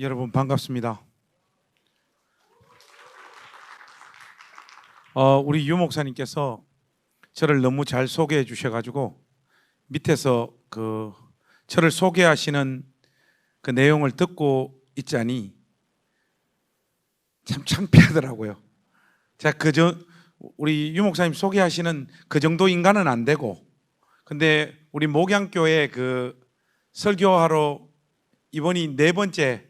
여러분 반갑습니다. 우리 유 목사님께서 저를 너무 잘 소개해 주셔가지고 밑에서 저를 소개하시는 그 내용을 듣고 있자니 참 창피하더라고요. 제가 우리 유 목사님 소개하시는 그 정도 인간은 안 되고, 근데 우리 목양교회 설교하러 이번이 4번째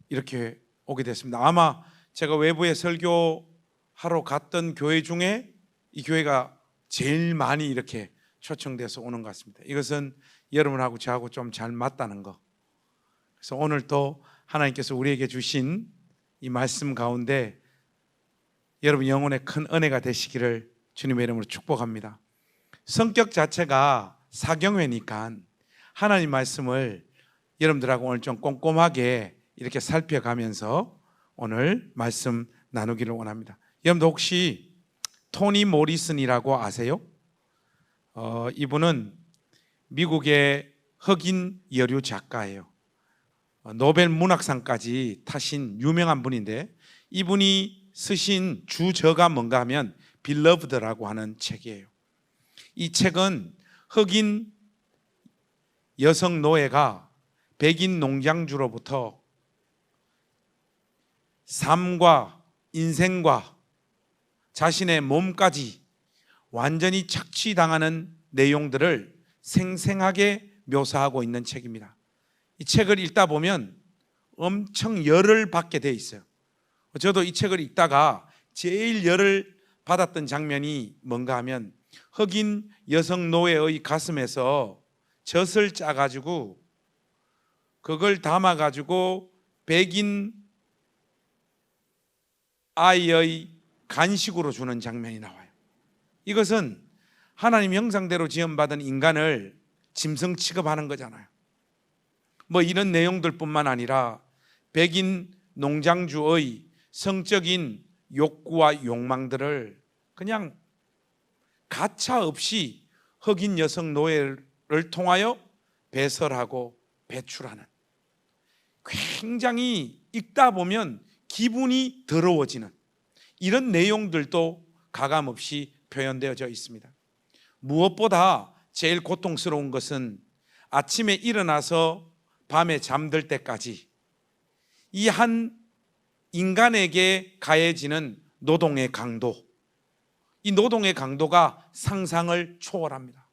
이렇게 오게 됐습니다. 아마 제가 외부에 설교하러 갔던 교회 중에 이 교회가 제일 많이 이렇게 초청돼서 오는 것 같습니다. 이것은 여러분하고 저하고 좀 잘 맞다는 거. 그래서 오늘 또 하나님께서 우리에게 주신 이 말씀 가운데 여러분 영혼에 큰 은혜가 되시기를 주님의 이름으로 축복합니다. 성격 자체가 사경회니까 하나님 말씀을 여러분들하고 오늘 좀 꼼꼼하게 이렇게 살펴가면서 오늘 말씀 나누기를 원합니다. 여러분들 혹시 토니 모리슨이라고 아세요? 이분은 미국의 흑인 여류 작가예요. 노벨 문학상까지 타신 유명한 분인데, 이분이 쓰신 주저가 뭔가 하면 빌러브드라고 하는 책이에요. 이 책은 흑인 여성 노예가 백인 농장주로부터 삶과 인생과 자신의 몸까지 완전히 착취당하는 내용들을 생생하게 묘사하고 있는 책입니다. 이 책을 읽다 보면 엄청 열을 받게 돼 있어요. 저도 이 책을 읽다가 제일 열을 받았던 장면이 뭔가 하면 흑인 여성 노예의 가슴에서 젖을 짜가지고 그걸 담아가지고 백인 아이의 간식으로 주는 장면이 나와요. 이것은 하나님 형상대로 지음받은 인간을 짐승 취급하는 거잖아요. 이런 내용들 뿐만 아니라 백인 농장주의 성적인 욕구와 욕망들을 그냥 가차 없이 흑인 여성 노예를 통하여 배설하고 배출하는, 굉장히 읽다 보면 기분이 더러워지는 이런 내용들도 가감없이 표현되어져 있습니다. 무엇보다 제일 고통스러운 것은 아침에 일어나서 밤에 잠들 때까지 이 한 인간에게 가해지는 노동의 강도, 이 노동의 강도가 상상을 초월합니다.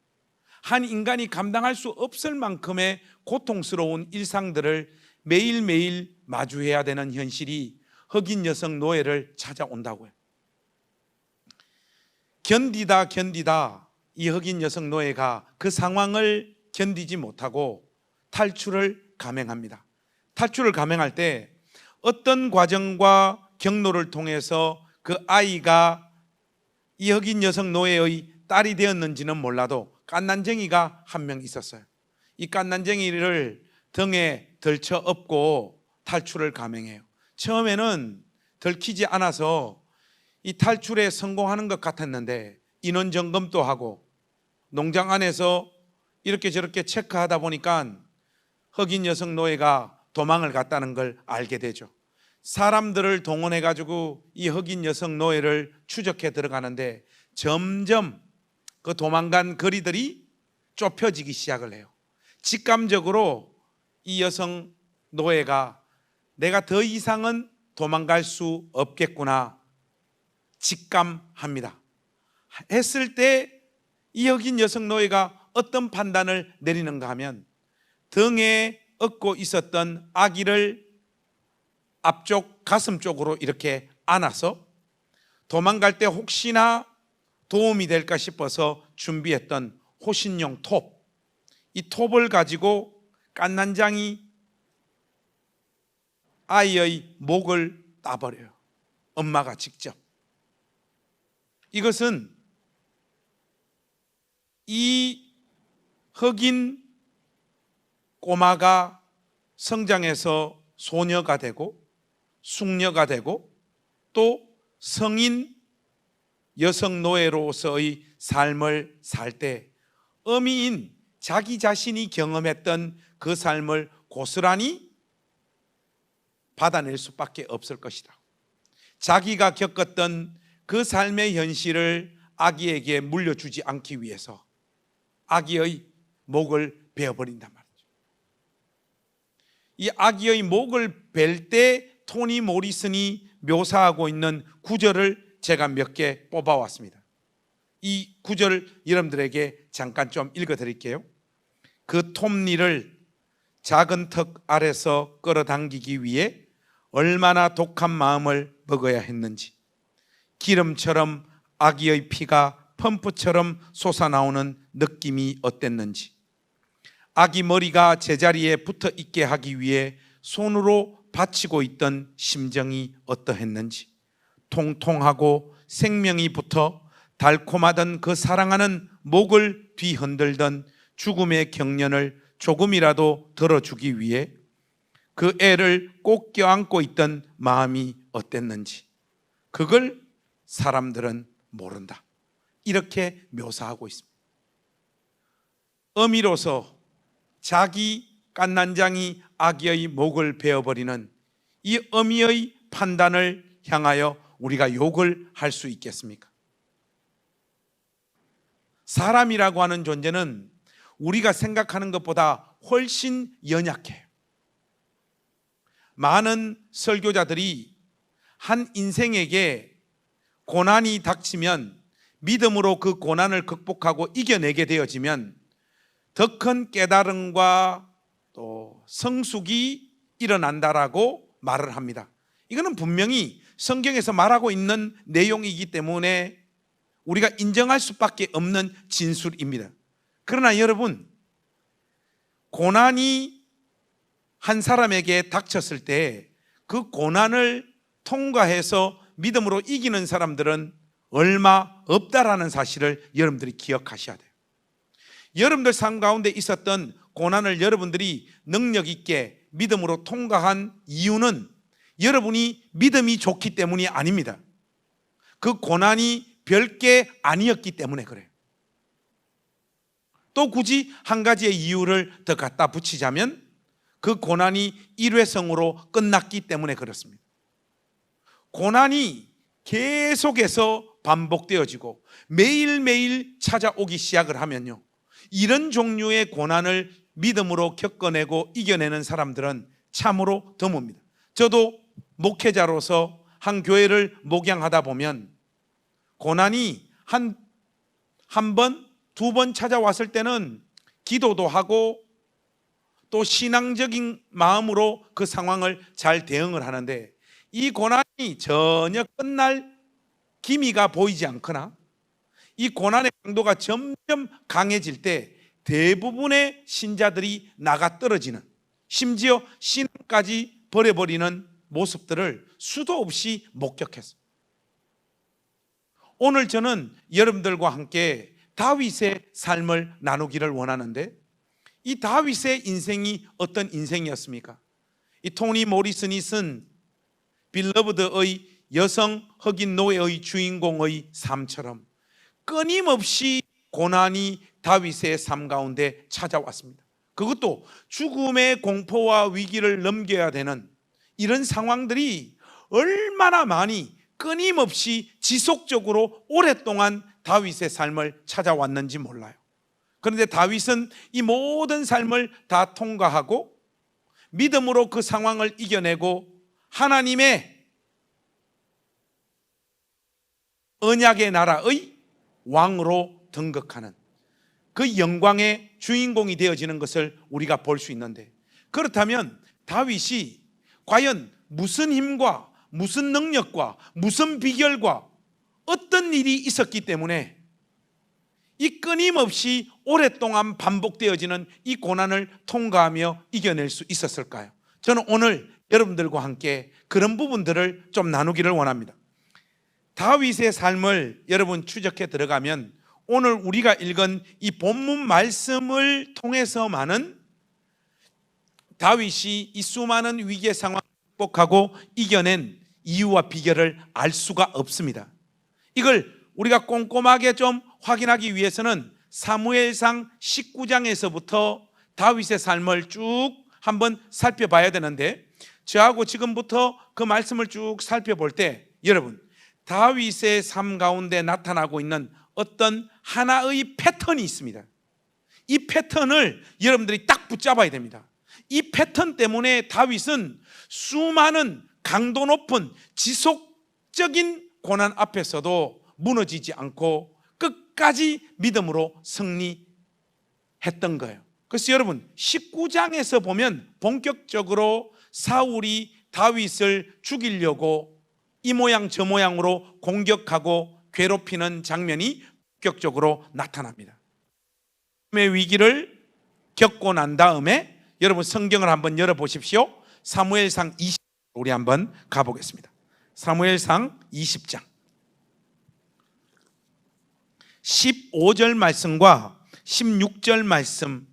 한 인간이 감당할 수 없을 만큼의 고통스러운 일상들을 매일매일 마주해야 되는 현실이 흑인 여성 노예를 찾아온다고요. 견디다 이 흑인 여성 노예가 그 상황을 견디지 못하고 탈출을 감행합니다. 탈출을 감행할 때 어떤 과정과 경로를 통해서 그 아이가 이 흑인 여성 노예의 딸이 되었는지는 몰라도 깐난쟁이가 한 명 있었어요. 이 깐난쟁이를 등에 들쳐 업고 탈출을 감행해요. 처음에는 들키지 않아서 이 탈출에 성공하는 것 같았는데 인원 점검도 하고 농장 안에서 이렇게 저렇게 체크하다 보니까 흑인 여성 노예가 도망을 갔다는 걸 알게 되죠. 사람들을 동원해 가지고 이 흑인 여성 노예를 추적해 들어가는데 점점 그 도망간 거리들이 좁혀지기 시작을 해요. 직감적으로 이 여성 노예가 내가 더 이상은 도망갈 수 없겠구나 직감합니다. 했을 때 이 흑인 여성 노예가 어떤 판단을 내리는가 하면 등에 업고 있었던 아기를 앞쪽 가슴 쪽으로 이렇게 안아서 도망갈 때 혹시나 도움이 될까 싶어서 준비했던 호신용 톱, 이 톱을 가지고 깐난장이 아이의 목을 따버려요. 엄마가 직접. 이것은 이 흑인 꼬마가 성장해서 소녀가 되고 숙녀가 되고 또 성인 여성 노예로서의 삶을 살 때 어미인 자기 자신이 경험했던 그 삶을 고스란히 받아낼 수밖에 없을 것이다. 자기가 겪었던 그 삶의 현실을 아기에게 물려주지 않기 위해서 아기의 목을 베어버린단 말이죠. 이 아기의 목을 벨 때 토니 모리슨이 묘사하고 있는 구절을 제가 몇 개 뽑아왔습니다. 이 구절 여러분들에게 잠깐 좀 읽어드릴게요. 그 톱니를 작은 턱 아래서 끌어당기기 위해 얼마나 독한 마음을 먹어야 했는지, 기름처럼 아기의 피가 펌프처럼 솟아나오는 느낌이 어땠는지, 아기 머리가 제자리에 붙어 있게 하기 위해 손으로 받치고 있던 심정이 어떠했는지, 통통하고 생명이 붙어 달콤하던 그 사랑하는 목을 뒤흔들던 죽음의 경련을 조금이라도 들어주기 위해 그 애를 꼭 껴안고 있던 마음이 어땠는지, 그걸 사람들은 모른다. 이렇게 묘사하고 있습니다. 어미로서 자기 깐난장이 아기의 목을 베어버리는 이 어미의 판단을 향하여 우리가 욕을 할 수 있겠습니까? 사람이라고 하는 존재는 우리가 생각하는 것보다 훨씬 연약해요. 많은 설교자들이 한 인생에게 고난이 닥치면, 믿음으로 그 고난을 극복하고 이겨내게 되어지면 더 큰 깨달음과 또 성숙이 일어난다라고 말을 합니다. 이거는 분명히 성경에서 말하고 있는 내용이기 때문에 우리가 인정할 수밖에 없는 진술입니다. 그러나 여러분, 고난이 한 사람에게 닥쳤을 때 그 고난을 통과해서 믿음으로 이기는 사람들은 얼마 없다라는 사실을 여러분들이 기억하셔야 돼요. 여러분들 삶 가운데 있었던 고난을 여러분들이 능력 있게 믿음으로 통과한 이유는 여러분이 믿음이 좋기 때문이 아닙니다. 그 고난이 별게 아니었기 때문에 그래요. 또 굳이 한 가지의 이유를 더 갖다 붙이자면 그 고난이 일회성으로 끝났기 때문에 그렇습니다. 고난이 계속해서 반복되어지고 매일매일 찾아오기 시작을 하면요, 이런 종류의 고난을 믿음으로 겪어내고 이겨내는 사람들은 참으로 드뭅니다. 저도 목회자로서 한 교회를 목양하다 보면 고난이 한 번, 두 번 찾아왔을 때는 기도도 하고 또 신앙적인 마음으로 그 상황을 잘 대응을 하는데, 이 고난이 전혀 끝날 기미가 보이지 않거나 이 고난의 강도가 점점 강해질 때 대부분의 신자들이 나가 떨어지는, 심지어 신앙까지 버려버리는 모습들을 수도 없이 목격했습니다. 오늘 저는 여러분들과 함께 다윗의 삶을 나누기를 원하는데, 이 다윗의 인생이 어떤 인생이었습니까? 이 토니 모리슨이 쓴 빌러브드의 여성 흑인 노예의 주인공의 삶처럼 끊임없이 고난이 다윗의 삶 가운데 찾아왔습니다. 그것도 죽음의 공포와 위기를 넘겨야 되는 이런 상황들이 얼마나 많이 끊임없이 지속적으로 오랫동안 다윗의 삶을 찾아왔는지 몰라요. 그런데 다윗은 이 모든 삶을 다 통과하고 믿음으로 그 상황을 이겨내고 하나님의 언약의 나라의 왕으로 등극하는 그 영광의 주인공이 되어지는 것을 우리가 볼 수 있는데, 그렇다면 다윗이 과연 무슨 힘과 무슨 능력과 무슨 비결과 어떤 일이 있었기 때문에 이 끊임없이 오랫동안 반복되어지는 이 고난을 통과하며 이겨낼 수 있었을까요? 저는 오늘 여러분들과 함께 그런 부분들을 좀 나누기를 원합니다. 다윗의 삶을 여러분 추적해 들어가면 오늘 우리가 읽은 이 본문 말씀을 통해서만은 다윗이 이 수많은 위기의 상황을 극복하고 이겨낸 이유와 비결을 알 수가 없습니다. 이걸 우리가 꼼꼼하게 좀 확인하기 위해서는 사무엘상 19장에서부터 다윗의 삶을 쭉 한번 살펴봐야 되는데, 저하고 지금부터 그 말씀을 쭉 살펴볼 때 여러분, 다윗의 삶 가운데 나타나고 있는 어떤 하나의 패턴이 있습니다. 이 패턴을 여러분들이 딱 붙잡아야 됩니다. 이 패턴 때문에 다윗은 수많은 강도 높은 지속적인 고난 앞에서도 무너지지 않고 끝까지 믿음으로 승리했던 거예요. 그래서 여러분 19장에서 보면 본격적으로 사울이 다윗을 죽이려고 이 모양 저 모양으로 공격하고 괴롭히는 장면이 본격적으로 나타납니다. 위기를 겪고 난 다음에 여러분 성경을 한번 열어보십시오. 사무엘상 20장 우리 한번 가보겠습니다. 사무엘상 20장 15절 말씀과 16절 말씀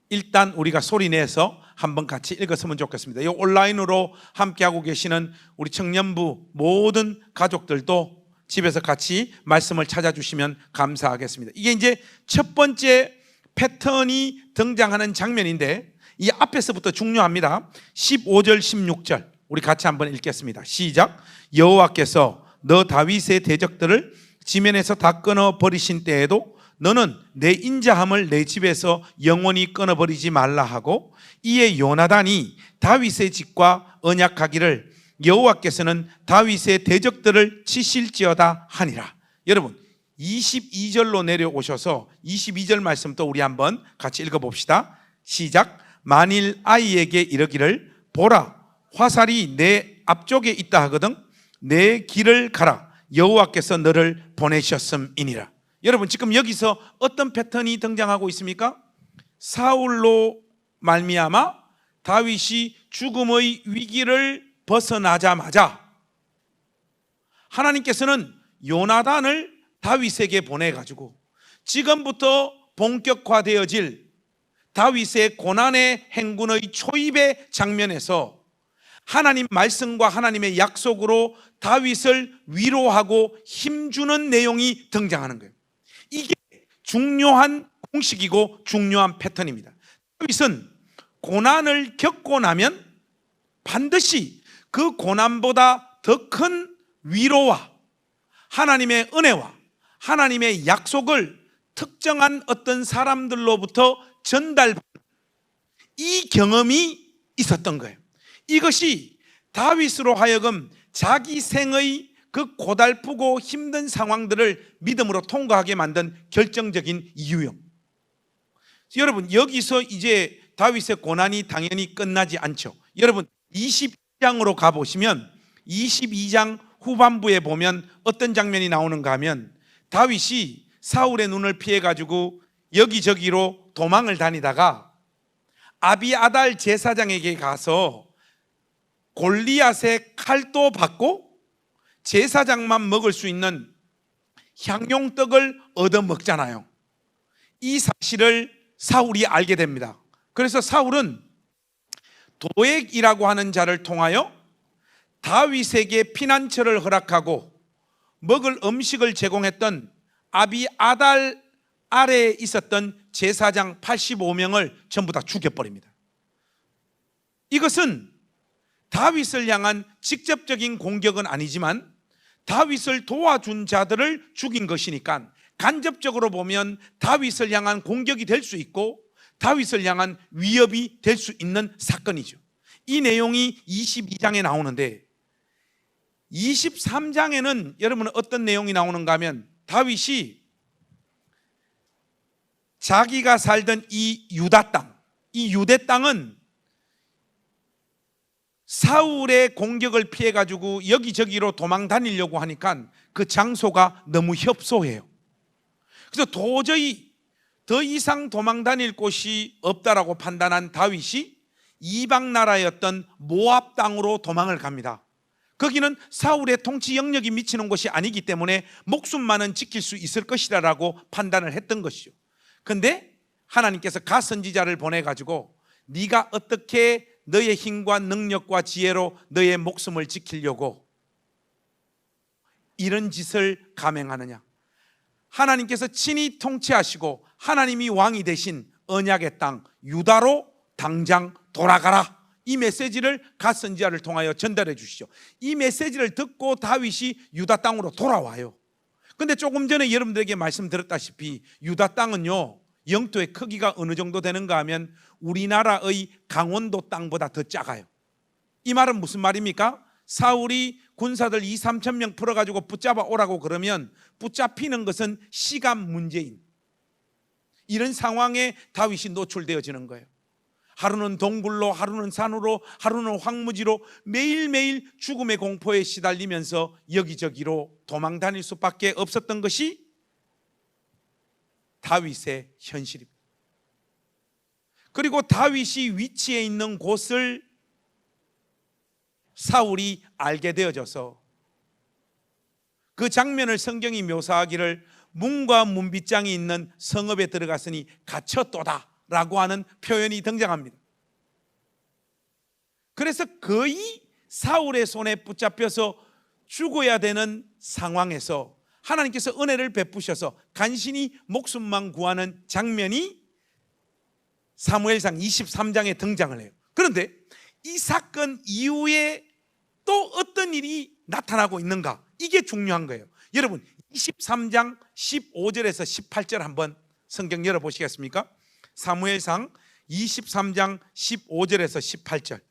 일단 우리가 소리내서 한번 같이 읽었으면 좋겠습니다. 이 온라인으로 함께하고 계시는 우리 청년부 모든 가족들도 집에서 같이 말씀을 찾아주시면 감사하겠습니다. 이게 이제 첫 번째 패턴이 등장하는 장면인데 이 앞에서부터 중요합니다. 15절 16절 우리 같이 한번 읽겠습니다. 시작. 여호와께서 너 다윗의 대적들을 지면에서 다 끊어버리신 때에도 너는 내 인자함을 내 집에서 영원히 끊어버리지 말라 하고 이에 요나단이 다윗의 집과 언약하기를 여호와께서는 다윗의 대적들을 치실지어다 하니라. 여러분 22절로 내려오셔서 22절 말씀 또 우리 한번 같이 읽어봅시다. 시작. 만일 아이에게 이르기를 보라 화살이 내 앞쪽에 있다 하거든 내 길을 가라 여호와께서 너를 보내셨음이니라. 여러분 지금 여기서 어떤 패턴이 등장하고 있습니까? 사울로 말미암아 다윗이 죽음의 위기를 벗어나자마자 하나님께서는 요나단을 다윗에게 보내가지고 지금부터 본격화되어질 다윗의 고난의 행군의 초입의 장면에서 하나님 말씀과 하나님의 약속으로 다윗을 위로하고 힘주는 내용이 등장하는 거예요. 이게 중요한 공식이고 중요한 패턴입니다. 다윗은 고난을 겪고 나면 반드시 그 고난보다 더 큰 위로와 하나님의 은혜와 하나님의 약속을 특정한 어떤 사람들로부터 전달받는 이 경험이 있었던 거예요. 이것이 다윗으로 하여금 자기 생의 그 고달프고 힘든 상황들을 믿음으로 통과하게 만든 결정적인 이유요. 여러분 여기서 이제 다윗의 고난이 당연히 끝나지 않죠. 여러분 22장으로 가보시면 22장 후반부에 보면 어떤 장면이 나오는가 하면 다윗이 사울의 눈을 피해가지고 여기저기로 도망을 다니다가 아비아달 제사장에게 가서 골리앗의 칼도 받고 제사장만 먹을 수 있는 향용떡을 얻어먹잖아요. 이 사실을 사울이 알게 됩니다. 그래서 사울은 도액이라고 하는 자를 통하여 다윗에게 피난처를 허락하고 먹을 음식을 제공했던 아비아달 아래에 있었던 제사장 85명을 전부 다 죽여버립니다. 이것은 다윗을 향한 직접적인 공격은 아니지만 다윗을 도와준 자들을 죽인 것이니까 간접적으로 보면 다윗을 향한 공격이 될 수 있고 다윗을 향한 위협이 될 수 있는 사건이죠. 이 내용이 22장에 나오는데 23장에는 여러분 어떤 내용이 나오는가 하면 다윗이 자기가 살던 이 유다 땅, 이 유대 땅은 사울의 공격을 피해 가지고 여기저기로 도망 다니려고 하니까 그 장소가 너무 협소해요. 그래서 도저히 더 이상 도망 다닐 곳이 없다라고 판단한 다윗이 이방 나라였던 모압 땅으로 도망을 갑니다. 거기는 사울의 통치 영역이 미치는 곳이 아니기 때문에 목숨만은 지킬 수 있을 것이라고 판단을 했던 것이죠. 그런데 하나님께서 가선지자를 보내가지고 네가 어떻게 너의 힘과 능력과 지혜로 너의 목숨을 지키려고 이런 짓을 감행하느냐. 하나님께서 친히 통치하시고 하나님이 왕이 되신 언약의 땅 유다로 당장 돌아가라, 이 메시지를 갓 선지자를 통하여 전달해 주시죠. 이 메시지를 듣고 다윗이 유다 땅으로 돌아와요. 근데 조금 전에 여러분들에게 말씀드렸다시피 유다 땅은요, 영토의 크기가 어느 정도 되는가 하면 우리나라의 강원도 땅보다 더 작아요. 이 말은 무슨 말입니까? 사울이 군사들 2-3천 명 풀어가지고 붙잡아 오라고 그러면 붙잡히는 것은 시간 문제인 이런 상황에 다윗이 노출되어지는 거예요. 하루는 동굴로, 하루는 산으로, 하루는 황무지로 매일매일 죽음의 공포에 시달리면서 여기저기로 도망 다닐 수밖에 없었던 것이 다윗의 현실입니다. 그리고 다윗이 위치해 있는 곳을 사울이 알게 되어져서 그 장면을 성경이 묘사하기를 문과 문빗장이 있는 성읍에 들어갔으니 갇혔도다 라고 하는 표현이 등장합니다. 그래서 거의 사울의 손에 붙잡혀서 죽어야 되는 상황에서 하나님께서 은혜를 베푸셔서 간신히 목숨만 구하는 장면이 사무엘상 23장에 등장을 해요. 그런데 이 사건 이후에 또 어떤 일이 나타나고 있는가? 이게 중요한 거예요. 여러분 23장 15절에서 18절 한번 성경 열어보시겠습니까? 사무엘상 23장 15절에서 18절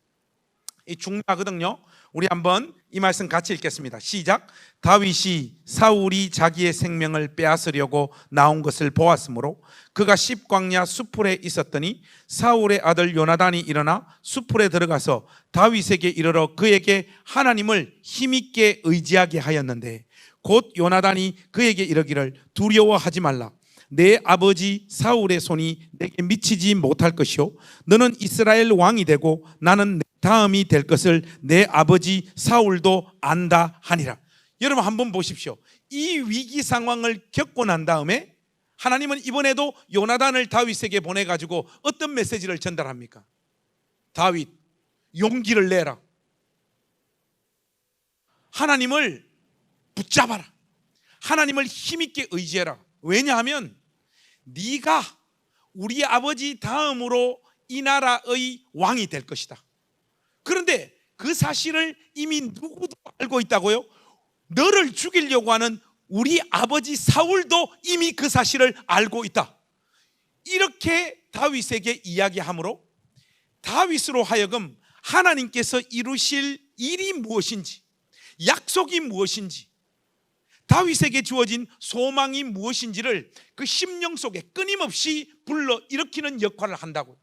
이 중요하거든요. 우리 한번 이 말씀 같이 읽겠습니다. 시작. 다윗이 사울이 자기의 생명을 빼앗으려고 나온 것을 보았으므로 그가 십광야 수풀에 있었더니 사울의 아들 요나단이 일어나 수풀에 들어가서 다윗에게 이르러 그에게 하나님을 힘있게 의지하게 하였는데 곧 요나단이 그에게 이르기를 두려워하지 말라. 내 아버지 사울의 손이 내게 미치지 못할 것이요 너는 이스라엘 왕이 되고 나는 내 다음이 될 것을 내 아버지 사울도 안다 하니라. 여러분 한번 보십시오. 이 위기 상황을 겪고 난 다음에 하나님은 이번에도 요나단을 다윗에게 보내가지고 어떤 메시지를 전달합니까? 다윗 용기를 내라. 하나님을 붙잡아라. 하나님을 힘있게 의지해라. 왜냐하면 네가 우리 아버지 다음으로 이 나라의 왕이 될 것이다. 그런데 그 사실을 이미 누구도 알고 있다고요? 너를 죽이려고 하는 우리 아버지 사울도 이미 그 사실을 알고 있다. 이렇게 다윗에게 이야기하므로 다윗으로 하여금 하나님께서 이루실 일이 무엇인지, 약속이 무엇인지, 다윗에게 주어진 소망이 무엇인지를 그 심령 속에 끊임없이 불러 일으키는 역할을 한다고.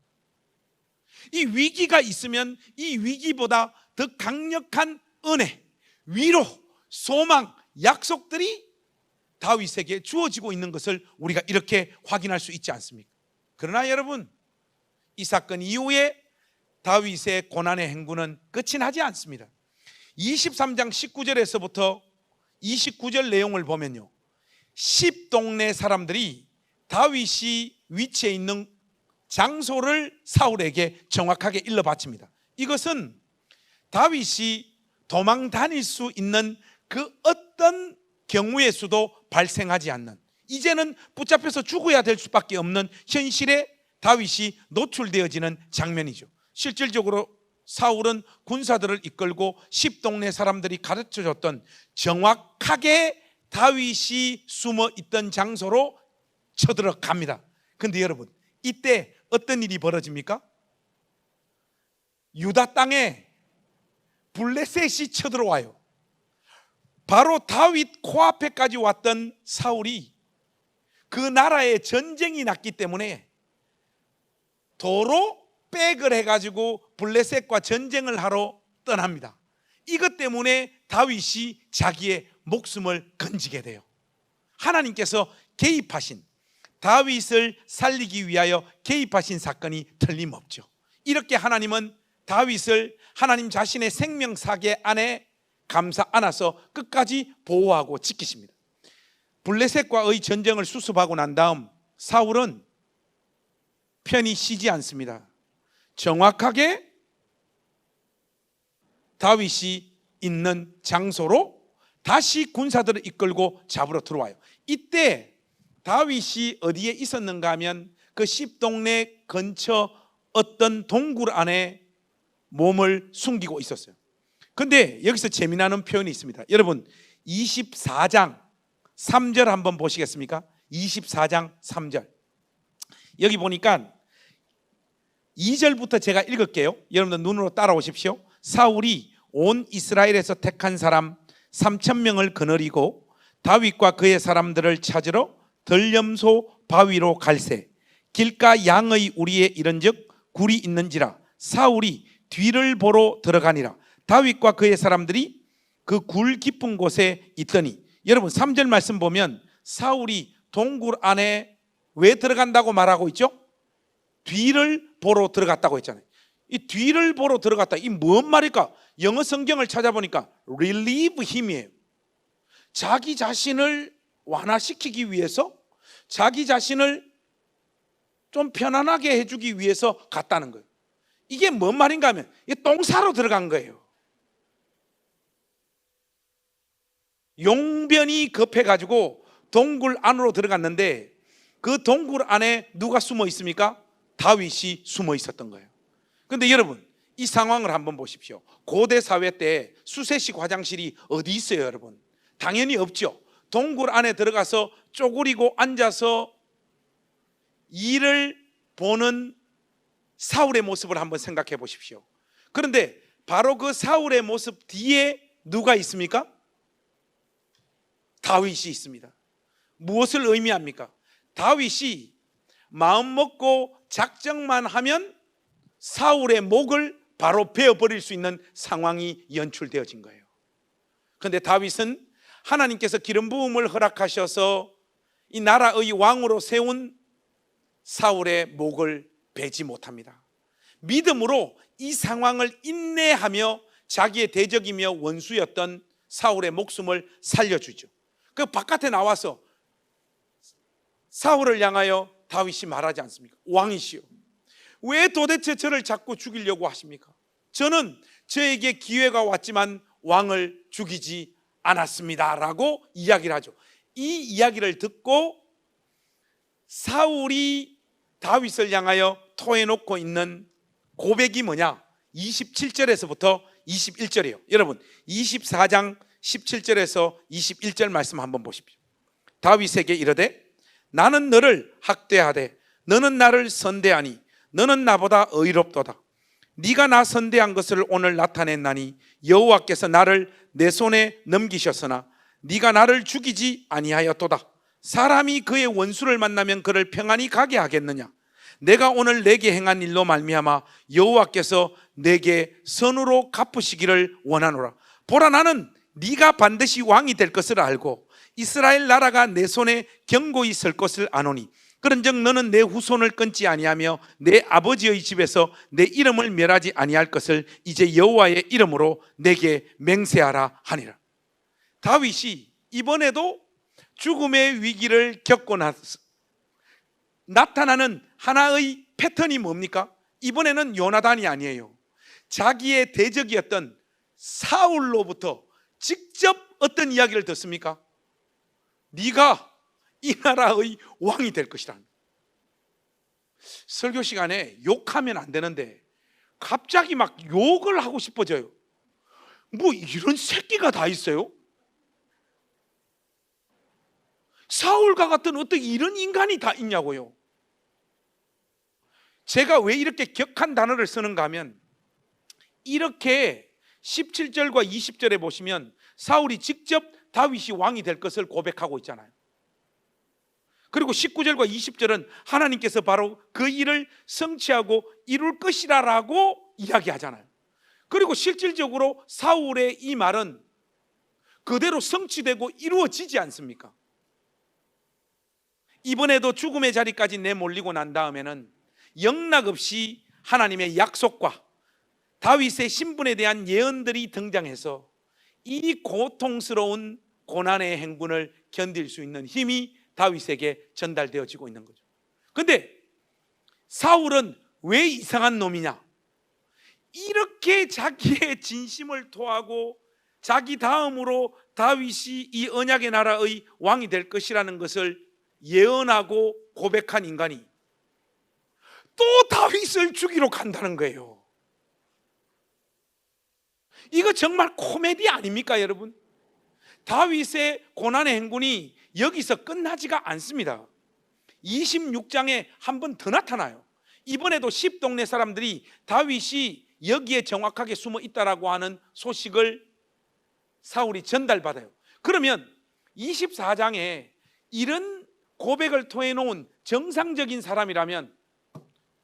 이 위기가 있으면 이 위기보다 더 강력한 은혜, 위로, 소망, 약속들이 다윗에게 주어지고 있는 것을 우리가 이렇게 확인할 수 있지 않습니까? 그러나 여러분, 이 사건 이후에 다윗의 고난의 행군은 끝이 나지 않습니다. 23장 19절에서부터 29절 내용을 보면요, 10동네 사람들이 다윗이 위치해 있는 장소를 사울에게 정확하게 일러 바칩니다. 이것은 다윗이 도망 다닐 수 있는 그 어떤 경우의 수도 발생하지 않는, 이제는 붙잡혀서 죽어야 될 수밖에 없는 현실에 다윗이 노출되어지는 장면이죠. 실질적으로 사울은 군사들을 이끌고 10동네 사람들이 가르쳐줬던 정확하게 다윗이 숨어 있던 장소로 쳐들어갑니다. 그런데 여러분, 이때 어떤 일이 벌어집니까? 유다 땅에 블레셋이 쳐들어와요. 바로 다윗 코앞에까지 왔던 사울이 그 나라에 전쟁이 났기 때문에 도로 백을 해가지고 블레셋과 전쟁을 하러 떠납니다. 이것 때문에 다윗이 자기의 목숨을 건지게 돼요. 하나님께서 개입하신, 다윗을 살리기 위하여 개입하신 사건이 틀림없죠. 이렇게 하나님은 다윗을 하나님 자신의 생명사계 안에 감싸 안아서 끝까지 보호하고 지키십니다. 블레셋과의 전쟁을 수습하고 난 다음 사울은 편히 쉬지 않습니다. 정확하게 다윗이 있는 장소로 다시 군사들을 이끌고 잡으러 들어와요. 이때 다윗이 어디에 있었는가 하면 그 10동네 근처 어떤 동굴 안에 몸을 숨기고 있었어요. 근데 여기서 재미나는 표현이 있습니다. 여러분 24장 3절 한번 보시겠습니까? 24장 3절. 여기 보니까 2절부터 제가 읽을게요. 여러분들 눈으로 따라오십시오. 사울이 온 이스라엘에서 택한 사람 3,000명을 거느리고 다윗과 그의 사람들을 찾으러 덜염소 바위로 갈새 길가 양의 우리에 이른즉 굴이 있는지라 사울이 뒤를 보러 들어가니라. 다윗과 그의 사람들이 그 굴 깊은 곳에 있더니, 여러분 3절 말씀 보면 사울이 동굴 안에 왜 들어간다고 말하고 있죠? 뒤를 보러 들어갔다고 했잖아요. 이 뒤를 보러 들어갔다, 이 뭔 말일까? 영어 성경을 찾아보니까 relieve him이에요. 자기 자신을 완화시키기 위해서, 자기 자신을 좀 편안하게 해주기 위해서 갔다는 거예요. 이게 뭔 말인가 하면 똥 싸러 들어간 거예요. 용변이 급해가지고 동굴 안으로 들어갔는데 그 동굴 안에 누가 숨어 있습니까? 다윗이 숨어 있었던 거예요. 그런데 여러분 이 상황을 한번 보십시오. 고대 사회 때 수세식 화장실이 어디 있어요 여러분? 당연히 없죠. 동굴 안에 들어가서 쪼그리고 앉아서 일을 보는 사울의 모습을 한번 생각해 보십시오. 그런데 바로 그 사울의 모습 뒤에 누가 있습니까? 다윗이 있습니다. 무엇을 의미합니까? 다윗이 마음 먹고 작정만 하면 사울의 목을 바로 베어버릴 수 있는 상황이 연출되어진 거예요. 그런데 다윗은 하나님께서 기름 부음을 허락하셔서 이 나라의 왕으로 세운 사울의 목을 베지 못합니다. 믿음으로 이 상황을 인내하며 자기의 대적이며 원수였던 사울의 목숨을 살려주죠. 그 바깥에 나와서 사울을 향하여 다윗이 말하지 않습니까? 왕이시여, 왜 도대체 저를 자꾸 죽이려고 하십니까? 저는 저에게 기회가 왔지만 왕을 죽이지 않았습니다 라고 이야기를 하죠. 이 이야기를 듣고 사울이 다윗을 향하여 토해놓고 있는 고백이 뭐냐? 27절에서부터 21절이에요. 여러분 24장 17절에서 21절 말씀 한번 보십시오. 다윗에게 이르되 나는 너를 학대하되 너는 나를 선대하니 너는 나보다 의롭도다. 네가 나 선대한 것을 오늘 나타냈나니 여호와께서 나를 내 손에 넘기셨으나 네가 나를 죽이지 아니하였도다. 사람이 그의 원수를 만나면 그를 평안히 가게 하겠느냐? 내가 오늘 내게 행한 일로 말미암아 여호와께서 내게 선으로 갚으시기를 원하노라. 보라, 나는 네가 반드시 왕이 될 것을 알고 이스라엘 나라가 내 손에 견고히 설 것을 아노니 그런즉 너는 내 후손을 끊지 아니하며 내 아버지의 집에서 내 이름을 멸하지 아니할 것을 이제 여호와의 이름으로 내게 맹세하라 하니라. 다윗이 이번에도 죽음의 위기를 겪고 나타나는 하나의 패턴이 뭡니까? 이번에는 요나단이 아니에요. 자기의 대적이었던 사울로부터 직접 어떤 이야기를 듣습니까? 네가 이 나라의 왕이 될 것이라. 설교 시간에 욕하면 안 되는데 갑자기 막 욕을 하고 싶어져요. 뭐 이런 새끼가 다 있어요? 사울과 같은 어떻게 이런 인간이 다 있냐고요. 제가 왜 이렇게 격한 단어를 쓰는가 하면 이렇게 17절과 20절에 보시면 사울이 직접 다윗이 왕이 될 것을 고백하고 있잖아요. 그리고 19절과 20절은 하나님께서 바로 그 일을 성취하고 이룰 것이라고 이야기하잖아요. 그리고 실질적으로 사울의 이 말은 그대로 성취되고 이루어지지 않습니까? 이번에도 죽음의 자리까지 내몰리고 난 다음에는 영락없이 하나님의 약속과 다윗의 신분에 대한 예언들이 등장해서 이 고통스러운 고난의 행군을 견딜 수 있는 힘이 다윗에게 전달되어지고 있는 거죠. 그런데 사울은 왜 이상한 놈이냐? 이렇게 자기의 진심을 토하고 자기 다음으로 다윗이 이 언약의 나라의 왕이 될 것이라는 것을 예언하고 고백한 인간이 또 다윗을 죽이러 간다는 거예요. 이거 정말 코미디 아닙니까, 여러분? 다윗의 고난의 행군이 여기서 끝나지가 않습니다. 26장에 한 번 더 나타나요. 이번에도 10동네 사람들이 다윗이 여기에 정확하게 숨어 있다라고 하는 소식을 사울이 전달받아요. 그러면 24장에 이런 고백을 토해놓은 정상적인 사람이라면,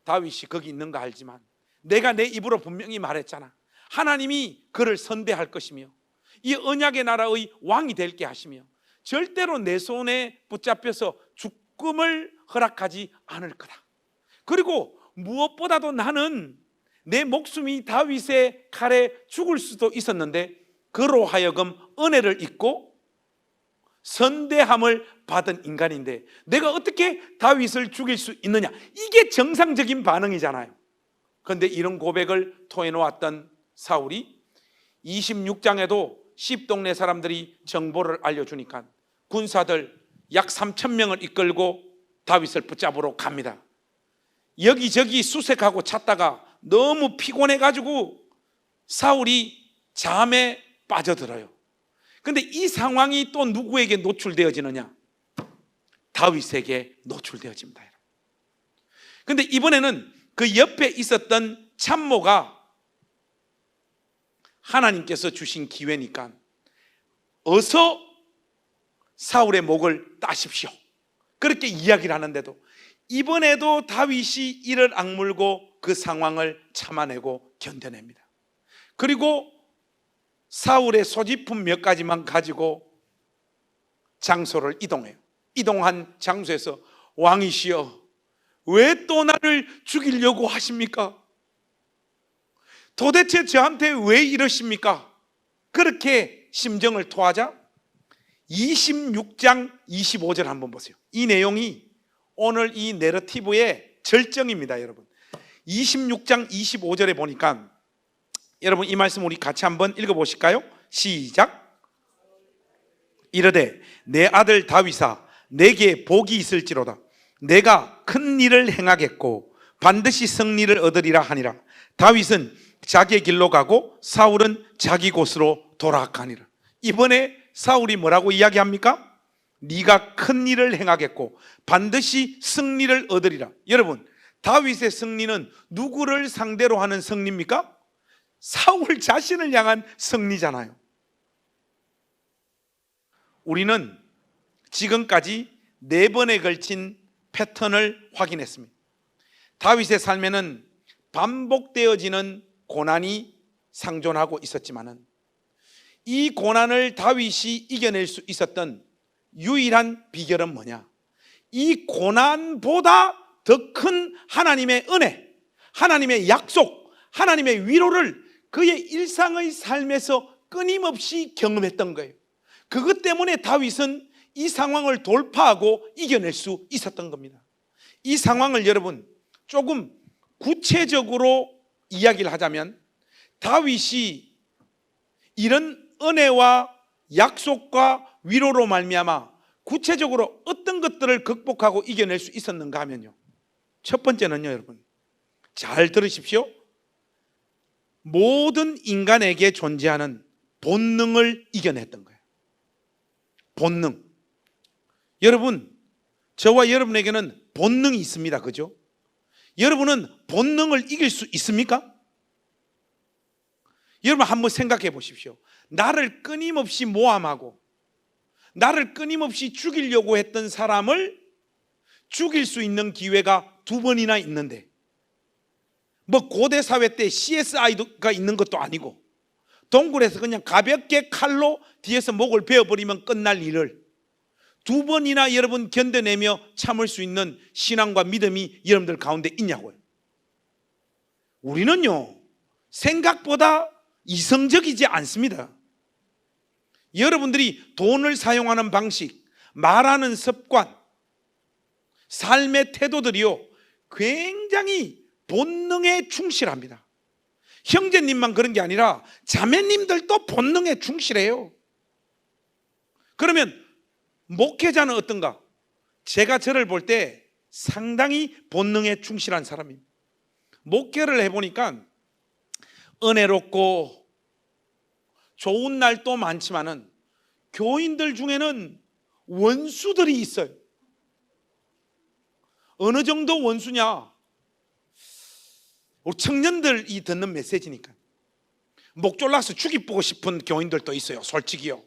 다윗이 거기 있는 거 알지만 내가 내 입으로 분명히 말했잖아, 하나님이 그를 선대할 것이며 이 언약의 나라의 왕이 될게 하시며 절대로 내 손에 붙잡혀서 죽음을 허락하지 않을 거다. 그리고 무엇보다도 나는 내 목숨이 다윗의 칼에 죽을 수도 있었는데 그로 하여금 은혜를 입고 선대함을 받은 인간인데 내가 어떻게 다윗을 죽일 수 있느냐, 이게 정상적인 반응이잖아요. 그런데 이런 고백을 토해놓았던 사울이 26장에도 10동네 사람들이 정보를 알려주니까 군사들 약 3,000명을 이끌고 다윗을 붙잡으러 갑니다. 여기저기 수색하고 찾다가 너무 피곤해가지고 사울이 잠에 빠져들어요. 그런데 이 상황이 또 누구에게 노출되어지느냐? 다윗에게 노출되어집니다. 그런데 이번에는 그 옆에 있었던 참모가 하나님께서 주신 기회니까 어서 사울의 목을 따십시오, 그렇게 이야기를 하는데도 이번에도 다윗이 이를 악물고 그 상황을 참아내고 견뎌냅니다. 그리고 사울의 소지품 몇 가지만 가지고 장소를 이동해요. 이동한 장소에서 왕이시여, 왜 또 나를 죽이려고 하십니까? 도대체 저한테 왜 이러십니까? 그렇게 심정을 토하자 26장 25절 한번 보세요. 이 내용이 오늘 이 내러티브의 절정입니다, 여러분. 26장 25절에 보니까 여러분 이 말씀 우리 같이 한번 읽어보실까요? 시작. 이르되 내 아들 다윗아, 내게 복이 있을지로다. 내가 큰 일을 행하겠고 반드시 승리를 얻으리라 하니라. 다윗은 자기의 길로 가고 사울은 자기 곳으로 돌아가니라. 이번에 사울이 뭐라고 이야기합니까? 네가 큰 일을 행하겠고 반드시 승리를 얻으리라. 여러분, 다윗의 승리는 누구를 상대로 하는 승리입니까? 사울 자신을 향한 승리잖아요. 우리는 지금까지 4번에 걸친 패턴을 확인했습니다. 다윗의 삶에는 반복되어지는 고난이 상존하고 있었지만은 이 고난을 다윗이 이겨낼 수 있었던 유일한 비결은 뭐냐? 이 고난보다 더 큰 하나님의 은혜, 하나님의 약속, 하나님의 위로를 그의 일상의 삶에서 끊임없이 경험했던 거예요. 그것 때문에 다윗은 이 상황을 돌파하고 이겨낼 수 있었던 겁니다. 이 상황을 여러분 조금 구체적으로 이야기를 하자면, 다윗이 이런 은혜와 약속과 위로로 말미암아 구체적으로 어떤 것들을 극복하고 이겨낼 수 있었는가 하면요, 첫 번째는요, 여러분 잘 들으십시오. 모든 인간에게 존재하는 본능을 이겨냈던 거예요. 본능. 여러분, 저와 여러분에게는 본능이 있습니다. 그죠? 여러분은 본능을 이길 수 있습니까? 여러분 한번 생각해 보십시오. 나를 끊임없이 모함하고 나를 끊임없이 죽이려고 했던 사람을 죽일 수 있는 기회가 2번이나 있는데, 뭐 고대 사회 때 CSI가 있는 것도 아니고 동굴에서 그냥 가볍게 칼로 뒤에서 목을 베어버리면 끝날 일을 2번이나 여러분 견뎌내며 참을 수 있는 신앙과 믿음이 여러분들 가운데 있냐고요. 우리는요 생각보다 이성적이지 않습니다. 여러분들이 돈을 사용하는 방식, 말하는 습관, 삶의 태도들이요 굉장히 본능에 충실합니다. 형제님만 그런 게 아니라 자매님들도 본능에 충실해요. 그러면 목회자는 어떤가? 제가 저를 볼 때 상당히 본능에 충실한 사람입니다. 목회를 해보니까 은혜롭고 좋은 날도 많지만은 교인들 중에는 원수들이 있어요. 어느 정도 원수냐? 우리 청년들이 듣는 메시지니까. 목 졸라서 죽이보고 싶은 교인들도 있어요. 솔직히요.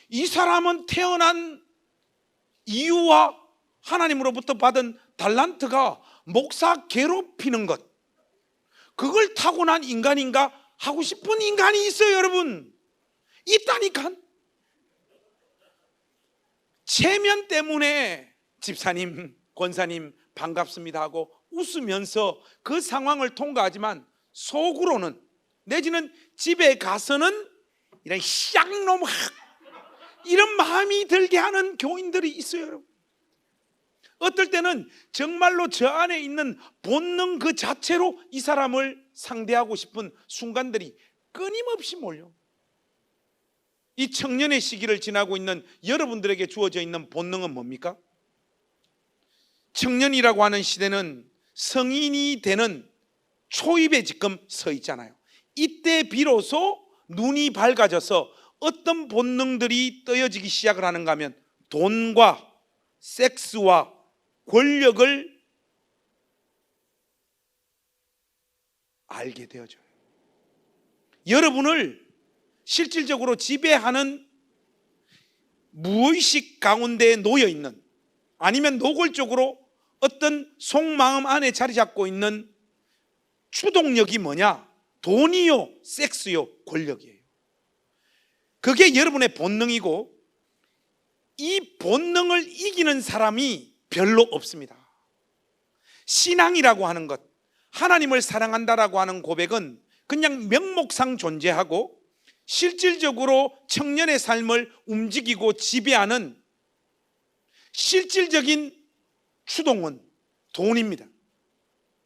이 사람은 태어난 이유와 하나님으로부터 받은 달란트가 목사 괴롭히는 것, 그걸 타고난 인간인가 하고 싶은 인간이 있어요. 여러분, 있다니까. 체면 때문에 집사님, 권사님 반갑습니다 하고 웃으면서 그 상황을 통과하지만 속으로는, 내지는 집에 가서는 이런 쌍놈 이런 마음이 들게 하는 교인들이 있어요. 여러분, 어떨 때는 정말로 저 안에 있는 본능 그 자체로 이 사람을 상대하고 싶은 순간들이 끊임없이 몰려. 이 청년의 시기를 지나고 있는 여러분들에게 주어져 있는 본능은 뭡니까? 청년이라고 하는 시대는 성인이 되는 초입에 지금 서 있잖아요. 이때 비로소 눈이 밝아져서 어떤 본능들이 떠여지기 시작을 하는가 하면 돈과 섹스와 권력을 알게 되어져요. 여러분을 실질적으로 지배하는 무의식 가운데 놓여 있는, 아니면 노골적으로 어떤 속마음 안에 자리 잡고 있는 추동력이 뭐냐? 돈이요, 섹스요, 권력이에요. 그게 여러분의 본능이고, 이 본능을 이기는 사람이 별로 없습니다. 신앙이라고 하는 것, 하나님을 사랑한다라고 하는 고백은 그냥 명목상 존재하고, 실질적으로 청년의 삶을 움직이고 지배하는 실질적인 추동은 돈입니다.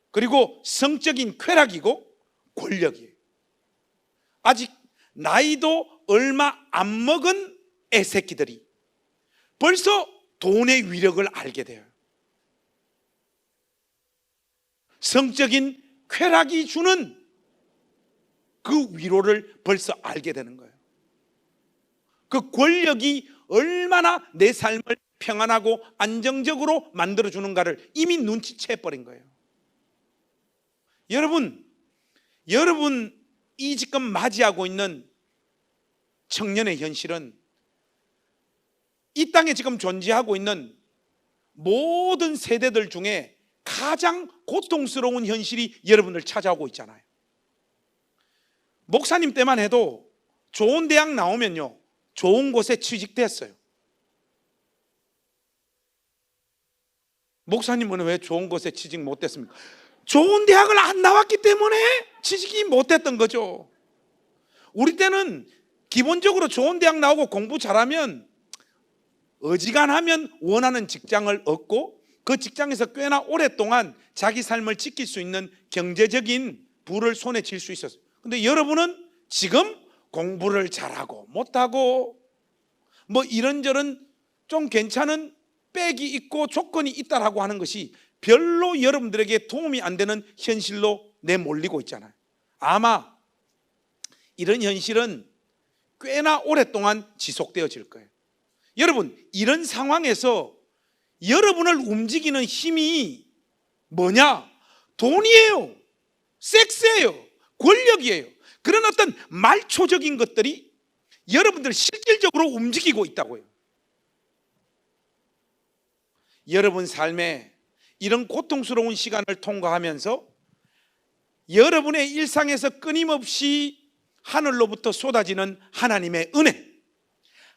그리고 성적인 쾌락이고 권력이에요. 아직 나이도 얼마 안 먹은 애새끼들이 벌써 돈의 위력을 알게 돼요. 성적인 쾌락이 주는 그 위로를 벌써 알게 되는 거예요. 그 권력이 얼마나 내 삶을 평안하고 안정적으로 만들어주는가를 이미 눈치채버린 거예요. 여러분이 지금 맞이하고 있는 청년의 현실은 이 땅에 지금 존재하고 있는 모든 세대들 중에 가장 고통스러운 현실이 여러분을 찾아오고 있잖아요. 목사님 때만 해도 좋은 대학 나오면요, 좋은 곳에 취직됐어요. 목사님은 왜 좋은 곳에 취직 못됐습니까? 좋은 대학을 안 나왔기 때문에 취직이 못됐던 거죠. 우리 때는 기본적으로 좋은 대학 나오고 공부 잘하면 어지간하면 원하는 직장을 얻고 그 직장에서 꽤나 오랫동안 자기 삶을 지킬 수 있는 경제적인 부를 손에 쥘 수 있었어요. 근데 여러분은 지금 공부를 잘하고 못하고 뭐 이런저런 좀 괜찮은 백이 있고 조건이 있다라고 하는 것이 별로 여러분들에게 도움이 안 되는 현실로 내몰리고 있잖아요. 아마 이런 현실은 꽤나 오랫동안 지속되어질 거예요. 여러분, 이런 상황에서 여러분을 움직이는 힘이 뭐냐? 돈이에요, 섹스예요, 권력이에요. 그런 어떤 말초적인 것들이 여러분들을 실질적으로 움직이고 있다고요. 여러분 삶에 이런 고통스러운 시간을 통과하면서 여러분의 일상에서 끊임없이 하늘로부터 쏟아지는 하나님의 은혜,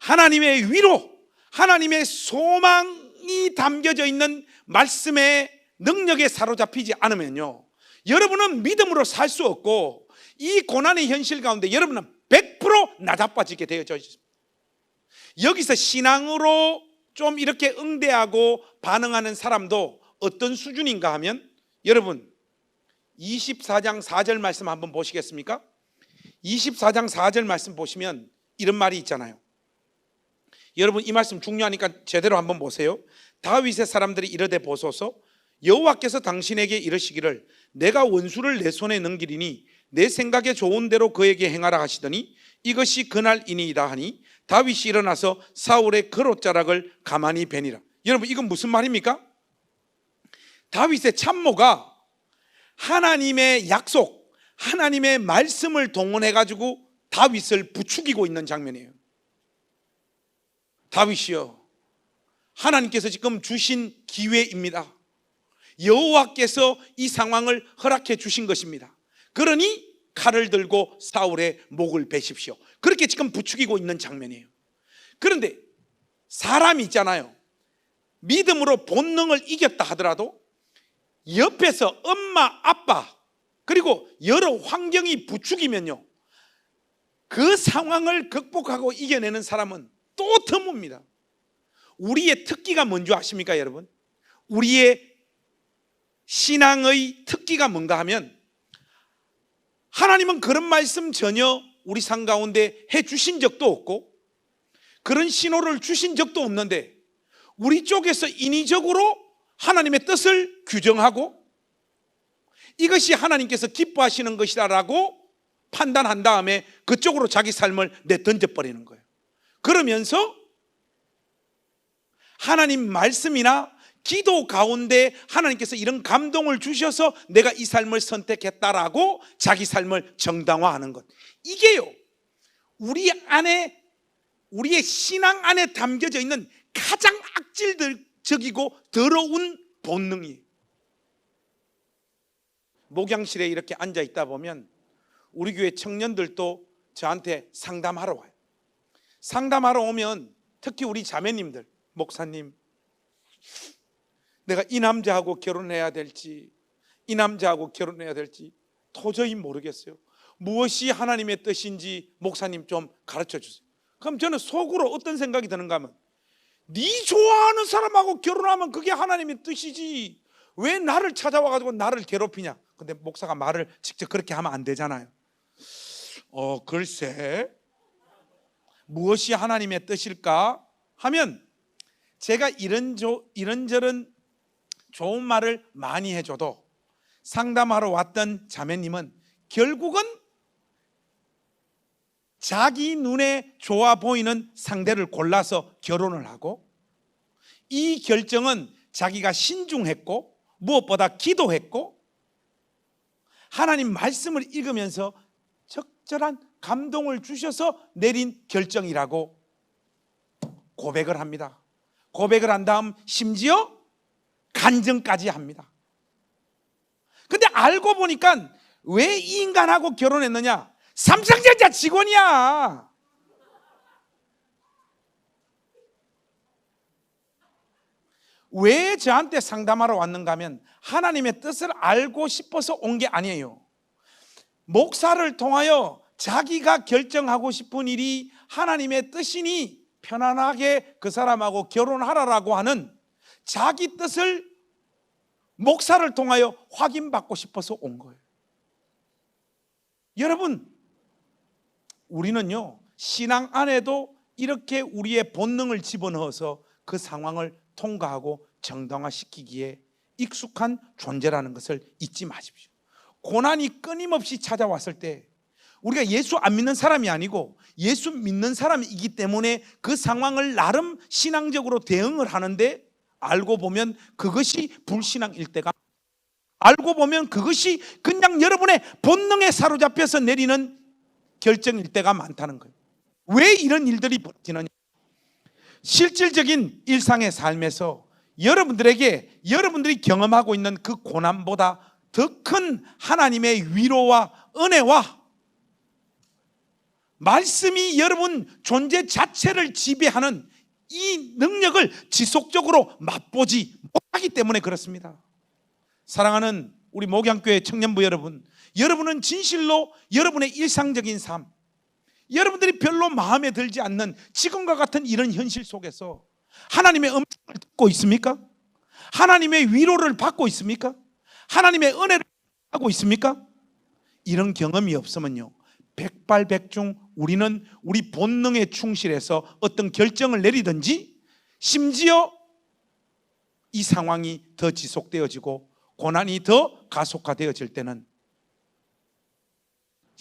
하나님의 위로, 하나님의 소망이 담겨져 있는 말씀의 능력에 사로잡히지 않으면요, 여러분은 믿음으로 살 수 없고 이 고난의 현실 가운데 여러분은 100% 나자빠지게 되어져 있습니다. 여기서 신앙으로 좀 이렇게 응대하고 반응하는 사람도 어떤 수준인가 하면, 여러분 24장 4절 말씀 한번 보시겠습니까? 24장 4절 말씀 보시면 이런 말이 있잖아요. 여러분 이 말씀 중요하니까 제대로 한번 보세요. 다윗의 사람들이 이르되 보소서, 여호와께서 당신에게 이르시기를 내가 원수를 내 손에 넘기리니 내 생각에 좋은 대로 그에게 행하라 하시더니 이것이 그날이니이다 하니 다윗이 일어나서 사울의 그롯자락을 가만히 베니라. 여러분, 이건 무슨 말입니까? 다윗의 참모가 하나님의 약속, 하나님의 말씀을 동원해 가지고 다윗을 부추기고 있는 장면이에요. 다윗이요, 하나님께서 지금 주신 기회입니다. 여호와께서 이 상황을 허락해 주신 것입니다. 그러니 칼을 들고 사울의 목을 베십시오. 그렇게 지금 부추기고 있는 장면이에요. 그런데 사람이 있잖아요. 믿음으로 본능을 이겼다 하더라도 옆에서 엄마, 아빠, 그리고 여러 환경이 부추기면요, 그 상황을 극복하고 이겨내는 사람은 또 드뭅니다. 우리의 특기가 뭔지 아십니까, 여러분? 우리의 신앙의 특기가 뭔가 하면, 하나님은 그런 말씀 전혀 우리 삶 가운데 해 주신 적도 없고 그런 신호를 주신 적도 없는데, 우리 쪽에서 인위적으로 하나님의 뜻을 규정하고 이것이 하나님께서 기뻐하시는 것이다라고 판단한 다음에 그쪽으로 자기 삶을 내던져버리는 거예요. 그러면서 하나님 말씀이나 기도 가운데 하나님께서 이런 감동을 주셔서 내가 이 삶을 선택했다라고 자기 삶을 정당화하는 것, 이게요, 우리 안에, 우리의 신앙 안에 담겨져 있는 가장 악질적이고 더러운 본능이에요. 목양실에 이렇게 앉아 있다 보면 우리 교회 청년들도 저한테 상담하러 와요. 상담하러 오면 특히 우리 자매님들, 목사님, 내가 이 남자하고 결혼해야 될지 이 남자하고 결혼해야 될지 도저히 모르겠어요. 무엇이 하나님의 뜻인지 목사님 좀 가르쳐 주세요. 그럼 저는 속으로 어떤 생각이 드는가 하면, 네 좋아하는 사람하고 결혼하면 그게 하나님의 뜻이지 왜 나를 찾아와가지고 나를 괴롭히냐. 근데 목사가 말을 직접 그렇게 하면 안 되잖아요. 글쎄 무엇이 하나님의 뜻일까 하면, 제가 이런저런 좋은 말을 많이 해줘도 상담하러 왔던 자매님은 결국은 자기 눈에 좋아 보이는 상대를 골라서 결혼을 하고, 이 결정은 자기가 신중했고 무엇보다 기도했고 하나님 말씀을 읽으면서 적절한 감동을 주셔서 내린 결정이라고 고백을 합니다. 고백을 한 다음 심지어 간증까지 합니다. 근데 알고 보니까 왜 이 인간하고 결혼했느냐? 삼성전자 직원이야. 왜 저한테 상담하러 왔는가 하면 하나님의 뜻을 알고 싶어서 온 게 아니에요. 목사를 통하여 자기가 결정하고 싶은 일이 하나님의 뜻이니 편안하게 그 사람하고 결혼하라라고 하는 자기 뜻을 목사를 통하여 확인받고 싶어서 온 거예요. 여러분, 우리는요, 신앙 안에도 이렇게 우리의 본능을 집어넣어서 그 상황을 통과하고 정당화시키기에 익숙한 존재라는 것을 잊지 마십시오. 고난이 끊임없이 찾아왔을 때 우리가 예수 안 믿는 사람이 아니고 예수 믿는 사람이기 때문에 그 상황을 나름 신앙적으로 대응을 하는데, 알고 보면 그것이 불신앙일 때가, 알고 보면 그것이 그냥 여러분의 본능에 사로잡혀서 내리는 결정일 때가 많다는 거예요. 왜 이런 일들이 벌어지느냐? 실질적인 일상의 삶에서 여러분들에게 여러분들이 경험하고 있는 그 고난보다 더 큰 하나님의 위로와 은혜와 말씀이 여러분 존재 자체를 지배하는 이 능력을 지속적으로 맛보지 못하기 때문에 그렇습니다. 사랑하는 우리 목양교회 청년부 여러분, 여러분은 진실로 여러분의 일상적인 삶, 여러분들이 별로 마음에 들지 않는 지금과 같은 이런 현실 속에서 하나님의 음성을 듣고 있습니까? 하나님의 위로를 받고 있습니까? 하나님의 은혜를 하고 있습니까? 이런 경험이 없으면요, 백발백중 우리는 우리 본능에 충실해서 어떤 결정을 내리든지, 심지어 이 상황이 더 지속되어지고 고난이 더 가속화되어질 때는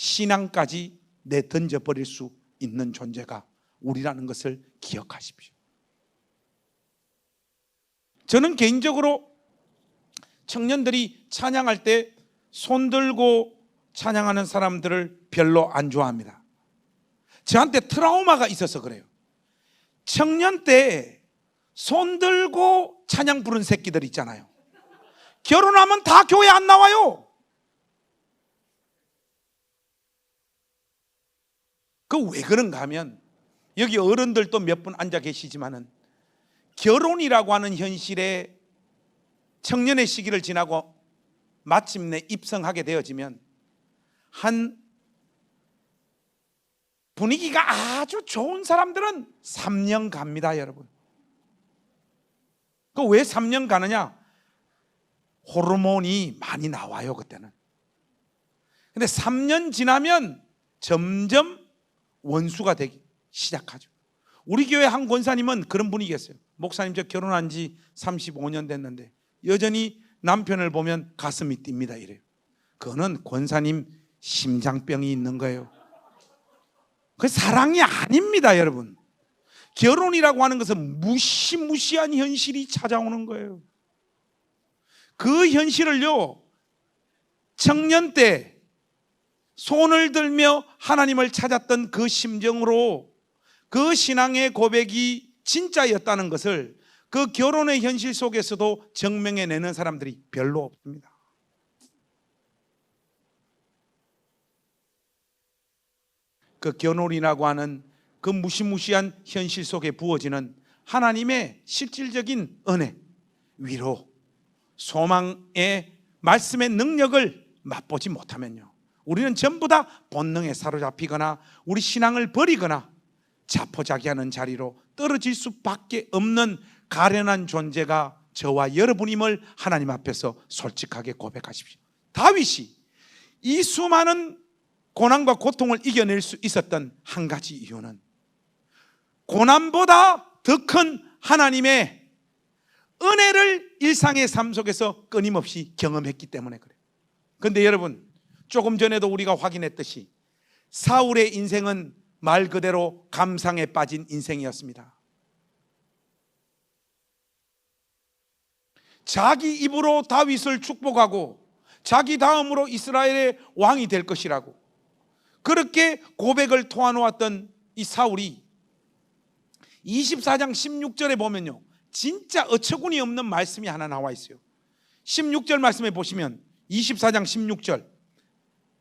신앙까지 내던져 버릴 수 있는 존재가 우리라는 것을 기억하십시오. 저는 개인적으로 청년들이 찬양할 때 손 들고 찬양하는 사람들을 별로 안 좋아합니다. 저한테 트라우마가 있어서 그래요. 청년 때 손 들고 찬양 부른 새끼들 있잖아요. 결혼하면 다 교회 안 나와요. 그 왜 그런가 하면, 여기 어른들도 몇 분 앉아 계시지만은 결혼이라고 하는 현실에 청년의 시기를 지나고 마침내 입성하게 되어지면 한 분위기가 아주 좋은 사람들은 3년 갑니다, 여러분. 그 왜 3년 가느냐? 호르몬이 많이 나와요, 그때는. 근데 3년 지나면 점점 원수가 되기 시작하죠. 우리 교회 한 권사님은 그런 분이겠어요. 목사님, 저 결혼한 지 35년 됐는데 여전히 남편을 보면 가슴이 뜁니다, 이래요. 그거는 권사님 심장병이 있는 거예요. 그 사랑이 아닙니다, 여러분. 결혼이라고 하는 것은 무시무시한 현실이 찾아오는 거예요. 그 현실을요, 청년 때 손을 들며 하나님을 찾았던 그 심정으로 그 신앙의 고백이 진짜였다는 것을 그 결혼의 현실 속에서도 증명해내는 사람들이 별로 없습니다. 그 결혼이라고 하는 그 무시무시한 현실 속에 부어지는 하나님의 실질적인 은혜, 위로, 소망의 말씀의 능력을 맛보지 못하면요, 우리는 전부 다 본능에 사로잡히거나 우리 신앙을 버리거나 자포자기하는 자리로 떨어질 수밖에 없는 가련한 존재가 저와 여러분임을 하나님 앞에서 솔직하게 고백하십시오. 다윗이 이 수많은 고난과 고통을 이겨낼 수 있었던 한 가지 이유는 고난보다 더 큰 하나님의 은혜를 일상의 삶 속에서 끊임없이 경험했기 때문에 그래요. 그런데 여러분, 조금 전에도 우리가 확인했듯이 사울의 인생은 말 그대로 감상에 빠진 인생이었습니다. 자기 입으로 다윗을 축복하고 자기 다음으로 이스라엘의 왕이 될 것이라고 그렇게 고백을 토해놓았던 이 사울이 24장 16절에 보면요, 진짜 어처구니 없는 말씀이 하나 나와 있어요. 16절 말씀에 보시면 24장 16절,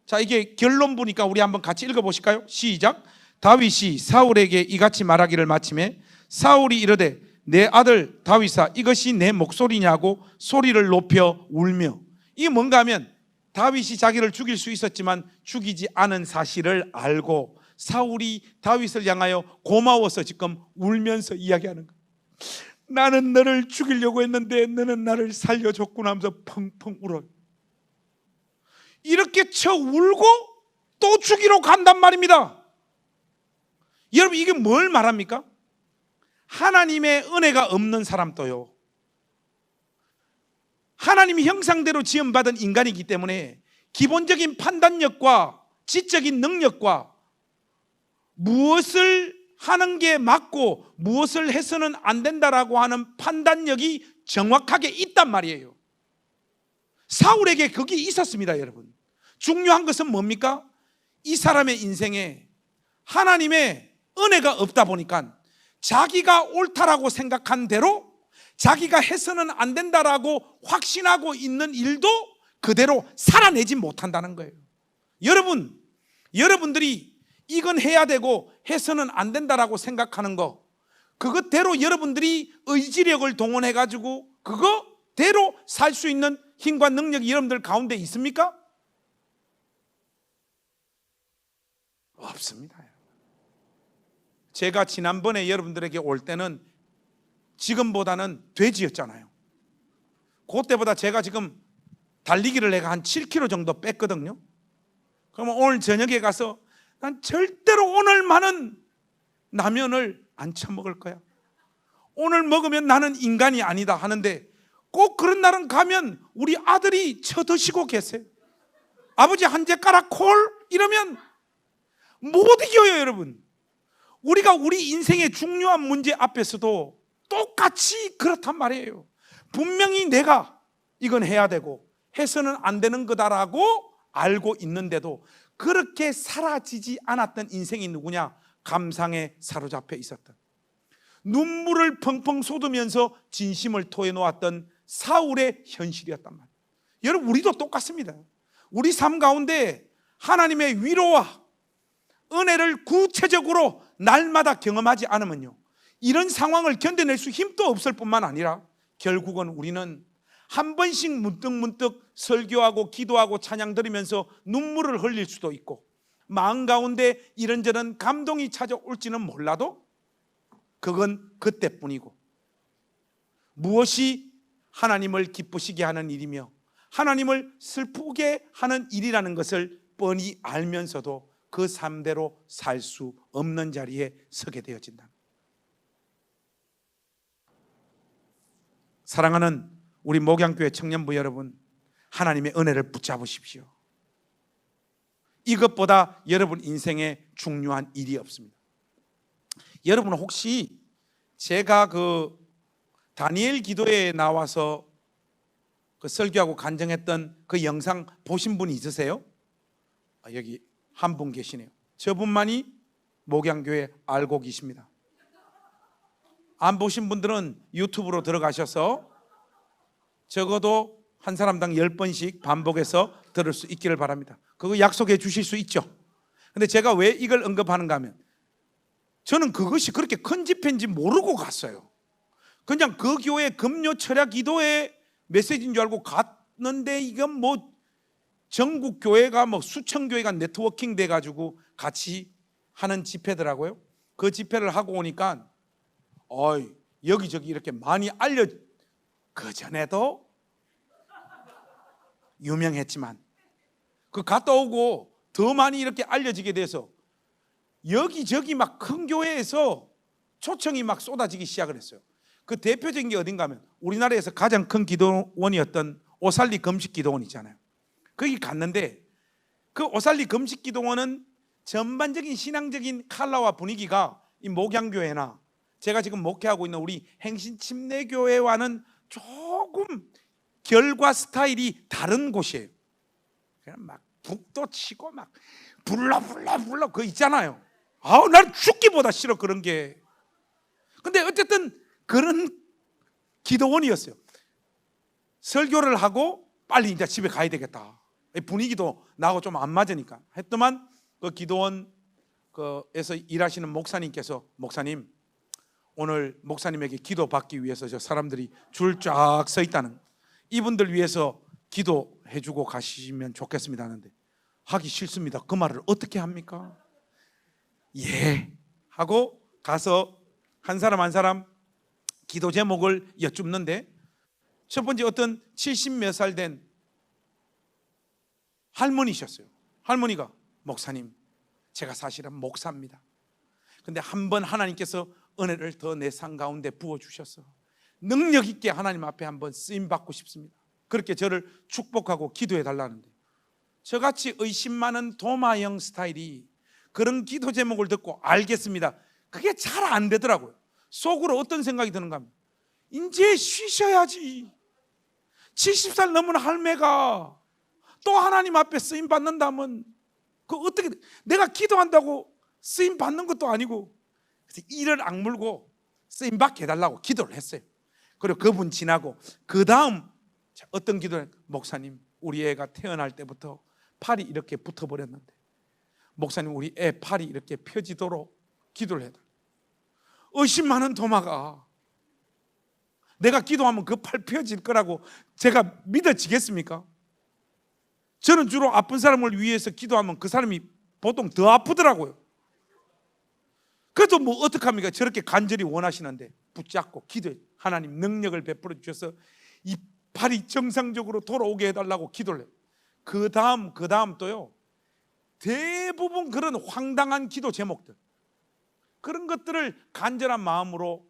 자, 이게 결론부니까 우리 한번 같이 읽어보실까요? 시작. 다윗이 사울에게 이같이 말하기를 마침에 사울이 이르되 내 아들 다윗아, 이것이 내 목소리냐고 소리를 높여 울며. 이게 뭔가 하면 다윗이 자기를 죽일 수 있었지만 죽이지 않은 사실을 알고 사울이 다윗을 향하여 고마워서 지금 울면서 이야기하는 거예요. 나는 너를 죽이려고 했는데 너는 나를 살려줬구나 하면서 펑펑 울어요. 이렇게 쳐 울고 또 죽이러 간단 말입니다. 여러분, 이게 뭘 말합니까? 하나님의 은혜가 없는 사람도요, 하나님이 형상대로 지음받은 인간이기 때문에 기본적인 판단력과 지적인 능력과 무엇을 하는 게 맞고 무엇을 해서는 안 된다라고 하는 판단력이 정확하게 있단 말이에요. 사울에게 그게 있었습니다, 여러분. 중요한 것은 뭡니까? 이 사람의 인생에 하나님의 은혜가 없다 보니까 자기가 옳다라고 생각한 대로 자기가 해서는 안 된다라고 확신하고 있는 일도 그대로 살아내지 못한다는 거예요. 여러분들이 이건 해야 되고 해서는 안 된다라고 생각하는 거, 그것대로 여러분들이 의지력을 동원해 가지고 그거대로 살 수 있는 힘과 능력이 여러분들 가운데 있습니까? 없습니다. 제가 지난번에 여러분들에게 올 때는 지금보다는 돼지였잖아요. 그때보다 제가 지금 달리기를 내가 한 7kg 정도 뺐거든요. 그러면 오늘 저녁에 가서 난 절대로 오늘만은 라면을 안 처먹을 거야, 오늘 먹으면 나는 인간이 아니다 하는데 꼭 그런 날은 가면 우리 아들이 쳐드시고 계세요. 아버지 한 젓가락 콜? 이러면 못 이겨요, 여러분. 우리가 우리 인생의 중요한 문제 앞에서도 똑같이 그렇단 말이에요. 분명히 내가 이건 해야 되고 해서는 안 되는 거다라고 알고 있는데도 그렇게 사라지지 않았던 인생이 누구냐? 감상에 사로잡혀 있었던, 눈물을 펑펑 쏟으면서 진심을 토해놓았던 사울의 현실이었단 말이에요. 여러분, 우리도 똑같습니다. 우리 삶 가운데 하나님의 위로와 은혜를 구체적으로 날마다 경험하지 않으면요, 이런 상황을 견뎌낼 수 힘도 없을 뿐만 아니라 결국은 우리는 한 번씩 문득문득 설교하고 기도하고 찬양 드리면서 눈물을 흘릴 수도 있고 마음 가운데 이런저런 감동이 찾아올지는 몰라도 그건 그때뿐이고, 무엇이 하나님을 기쁘시게 하는 일이며 하나님을 슬프게 하는 일이라는 것을 뻔히 알면서도 그 삶대로 살 수 없는 자리에 서게 되어진다. 사랑하는 우리 목양교회 청년부 여러분, 하나님의 은혜를 붙잡으십시오. 이것보다 여러분 인생에 중요한 일이 없습니다. 여러분, 혹시 제가 그 다니엘 기도회에 나와서 그 설교하고 간증했던 그 영상 보신 분이 있으세요? 여기 한 분 계시네요. 저분만이 목양교회 알고 계십니다. 안 보신 분들은 유튜브로 들어가셔서 적어도 한 사람당 10번씩 반복해서 들을 수 있기를 바랍니다. 그거 약속해 주실 수 있죠? 근데 제가 왜 이걸 언급하는가 하면, 저는 그것이 그렇게 큰 집회인지 모르고 갔어요. 그냥 그 교회 금요 철야 기도회 메시지인 줄 알고 갔는데, 이건 뭐 전국 교회가 뭐 수천 교회가 네트워킹 돼가지고 같이 하는 집회더라고요. 그 집회를 하고 오니까 여기저기 이렇게 많이 그 전에도 유명했지만 그 갔다 오고 더 많이 이렇게 알려지게 돼서 여기저기 막 큰 교회에서 초청이 막 쏟아지기 시작을 했어요. 그 대표적인 게 어딘가 하면 우리나라에서 가장 큰 기도원이었던 오살리 금식기도원 있잖아요. 거기 갔는데 그 오살리 금식기도원은 전반적인 신앙적인 컬러와 분위기가 이 목양교회나 제가 지금 목회하고 있는 우리 행신침례교회와는 조금 결과 스타일이 다른 곳이에요. 그냥 막 북도 치고 막 불러 그거 있잖아요. 난 죽기보다 싫어 그런 게. 근데 어쨌든 그런 기도원이었어요. 설교를 하고 빨리 이제 집에 가야 되겠다, 분위기도 나하고 좀 안 맞으니까 했더만 그 기도원에서 일하시는 목사님께서, 목사님 오늘 목사님에게 기도 받기 위해서 저 사람들이 줄 쫙 서 있다는, 이분들 위해서 기도해 주고 가시면 좋겠습니다 하는데, 하기 싫습니다. 그 말을 어떻게 합니까? 예 하고 가서 한 사람 한 사람 기도 제목을 여쭙는데, 첫 번째 어떤 70 몇 살 된 할머니셨어요. 할머니가, 목사님 제가 사실은 목사입니다. 근데 한번 하나님께서 은혜를 더 내 삶 가운데 부어주셔서 능력 있게 하나님 앞에 한번 쓰임 받고 싶습니다. 그렇게 저를 축복하고 기도해 달라는데, 저같이 의심 많은 도마형 스타일이 그런 기도 제목을 듣고 알겠습니다, 그게 잘 안 되더라고요. 속으로 어떤 생각이 드는가 하면, 이제 쉬셔야지. 70살 넘은 할매가 또 하나님 앞에 쓰임 받는다면 그 어떻게, 내가 기도한다고 쓰임 받는 것도 아니고. 그래서 이를 악물고 쓰임 받게 해달라고 기도를 했어요. 그리고 그분 지나고 그 다음 어떤 기도를, 목사님 우리 애가 태어날 때부터 팔이 이렇게 붙어버렸는데 목사님 우리 애 팔이 이렇게 펴지도록 기도를 해달라고. 의심 많은 도마가 내가 기도하면 그 팔 펴질 거라고 제가 믿어지겠습니까? 저는 주로 아픈 사람을 위해서 기도하면 그 사람이 보통 더 아프더라고요. 그래도 뭐 어떡합니까? 저렇게 간절히 원하시는데 붙잡고 기도해. 하나님 능력을 베풀어 주셔서 이 팔이 정상적으로 돌아오게 해달라고 기도를 해요. 그 다음 또요, 대부분 그런 황당한 기도 제목들, 그런 것들을 간절한 마음으로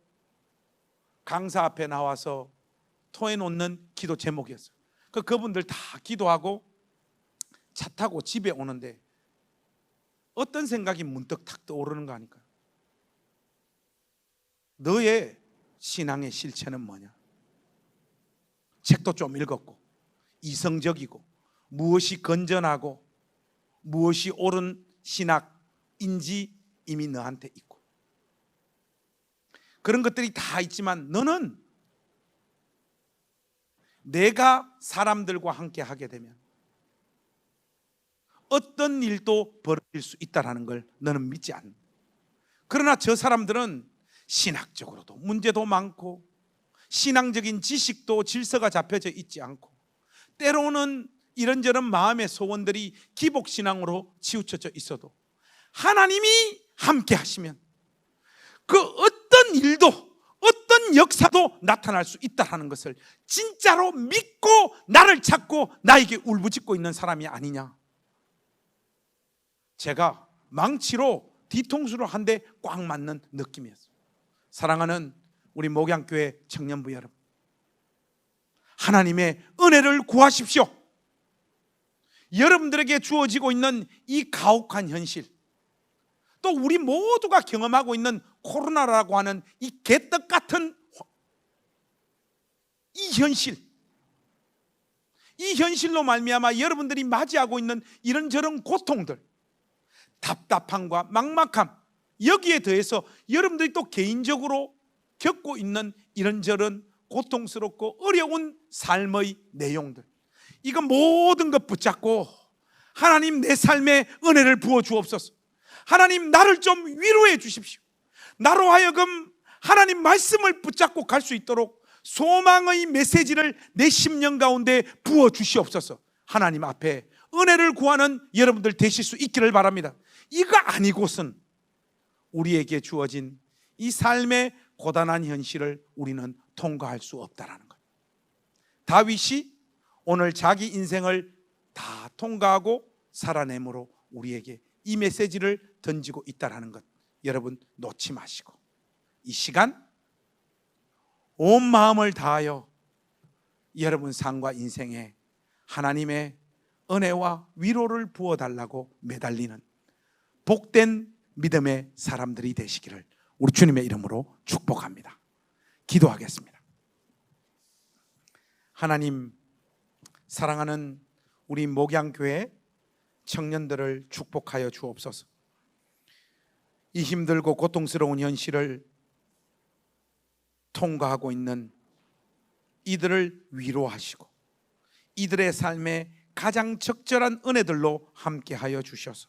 강사 앞에 나와서 토해놓는 기도 제목이었어요. 그분들 다 기도하고 차 타고 집에 오는데 어떤 생각이 문득 탁 떠오르는 거 아닐까요? 너의 신앙의 실체는 뭐냐? 책도 좀 읽었고 이성적이고 무엇이 건전하고 무엇이 옳은 신학인지 이미 너한테 있고, 그런 것들이 다 있지만 너는 내가 사람들과 함께 하게 되면 어떤 일도 벌어질 수 있다는 걸 너는 믿지 않는다. 그러나 저 사람들은 신학적으로도 문제도 많고 신앙적인 지식도 질서가 잡혀져 있지 않고 때로는 이런저런 마음의 소원들이 기복신앙으로 치우쳐져 있어도 하나님이 함께 하시면 그 어떤 일도 어떤 역사도 나타날 수 있다는 것을 진짜로 믿고 나를 찾고 나에게 울부짖고 있는 사람이 아니냐. 제가 망치로 뒤통수로 한 대 꽉 맞는 느낌이었어요. 사랑하는 우리 목양교회 청년부 여러분, 하나님의 은혜를 구하십시오. 여러분들에게 주어지고 있는 이 가혹한 현실, 또 우리 모두가 경험하고 있는 코로나라고 하는 이 개떡 같은 이 현실, 이 현실로 말미암아 여러분들이 맞이하고 있는 이런저런 고통들, 답답함과 막막함, 여기에 더해서 여러분들이 또 개인적으로 겪고 있는 이런저런 고통스럽고 어려운 삶의 내용들, 이거 모든 것 붙잡고 하나님 내 삶에 은혜를 부어 주옵소서. 하나님 나를 좀 위로해 주십시오. 나로 하여금 하나님 말씀을 붙잡고 갈 수 있도록 소망의 메시지를 내 심령 가운데 부어 주시옵소서. 하나님 앞에 은혜를 구하는 여러분들 되실 수 있기를 바랍니다. 이거 아니고선 우리에게 주어진 이 삶의 고단한 현실을 우리는 통과할 수 없다라는 것. 다윗이 오늘 자기 인생을 다 통과하고 살아내므로 우리에게 이 메시지를 던지고 있다라는 것, 여러분 놓지 마시고 이 시간 온 마음을 다하여 여러분 삶과 인생에 하나님의 은혜와 위로를 부어달라고 매달리는 복된 믿음의 사람들이 되시기를 우리 주님의 이름으로 축복합니다. 기도하겠습니다. 하나님, 사랑하는 우리 목양교회 청년들을 축복하여 주옵소서. 이 힘들고 고통스러운 현실을 통과하고 있는 이들을 위로하시고 이들의 삶에 가장 적절한 은혜들로 함께하여 주셔서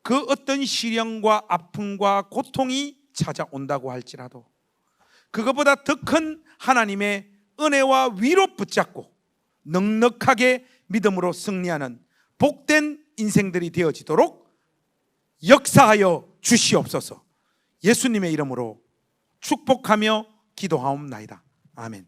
그 어떤 시련과 아픔과 고통이 찾아온다고 할지라도 그것보다 더 큰 하나님의 은혜와 위로 붙잡고 넉넉하게 믿음으로 승리하는 복된 인생들이 되어지도록 역사하여 주시옵소서. 예수님의 이름으로 축복하며 기도하옵나이다. 아멘.